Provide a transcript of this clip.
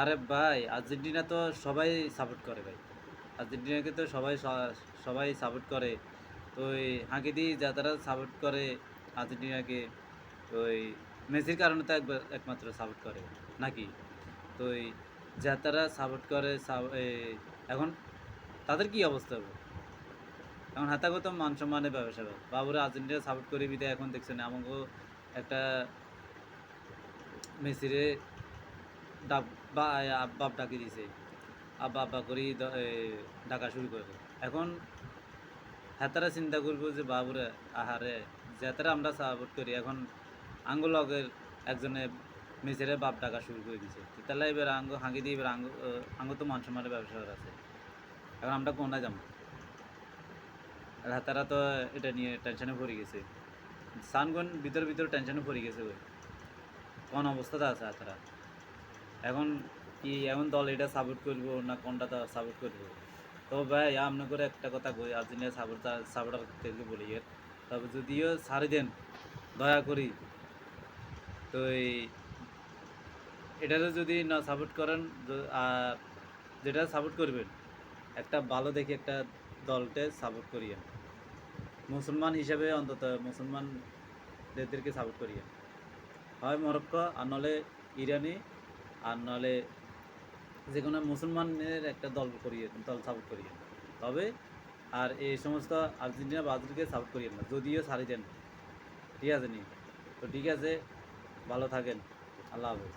আরে ভাই আর্জেন্টিনা তো সবাই সাপোর্ট করে ভাই। আর্জেন্টিনাকে তো সবাই সাপোর্ট করে। তো ওই হাঁকিদি যারা সাপোর্ট করে আর্জেন্টিনাকে, ওই মেসির কারণে তো একমাত্র সাপোর্ট করে নাকি? তো ওই যারা সাপোর্ট করে এখন তাদের কি অবস্থা হবে? এখন হাতাগত মান সম্মানের ব্যাপার-স্যাপার। বাবুরা আর্জেন্টিনা সাপোর্ট করে বিধায় এখন দেখছেন আমাকেও একটা মেসিরে ডাক বা আব্বা ডাকি দিছে। আব্বা, আব্বা করেই ডাকা শুরু করে। এখন হেতারা চিন্তা করবো যে বাবুরে আহারে যেতারা আমরা সাপোর্ট করি এখন আঙ্গো লগের একজনে মেসিরে বাপ ডাকা শুরু করে দিছে। তাহলে এবার হাঁকি দিয়ে এবার আঙ্গ তো মান সম্মানের ব্যবসা আছে। এখন আমরা কোনটা যাবো? আর হেতারা তো এটা নিয়ে টেনশনে পড়ে গেছে। সানগন ভিতর টেনশনে পড়ে গেছে ওই। কোন অবস্থাতে আছে হেতারা? এখন কি এমন দল এটা সাপোর্ট করবো না কোনটা সাপোর্ট করবো? তো ভাই আপনি করে একটা কথা কই আর্জেন্টিনা সাপোর্টারদেরকে বলি তবে যদিও ছাড়ি দেন দয়া করি তো এটারও যদি না সাপোর্ট করেন আর যেটা সাপোর্ট করবেন একটা ভালো দেখে একটা দলকে সাপোর্ট করিয়েন মুসলমান হিসেবে অন্তত মুসলমানদেরকে সাপোর্ট করিয়েন হয় মরক্কো আর নলে ইরানি আর নলে যে কোনো মুসলমানের একটা দল সাপোর্ট করিয়েন তবে আর এই সমস্ত আর্জেন্টিনা ব্রাজিলকে সাপোর্ট করিয়েন না যদিও ছাড়ি দেন ঠিক আছে নি তো ঠিক আছে ভালো থাকেন আল্লাহ হাফেজ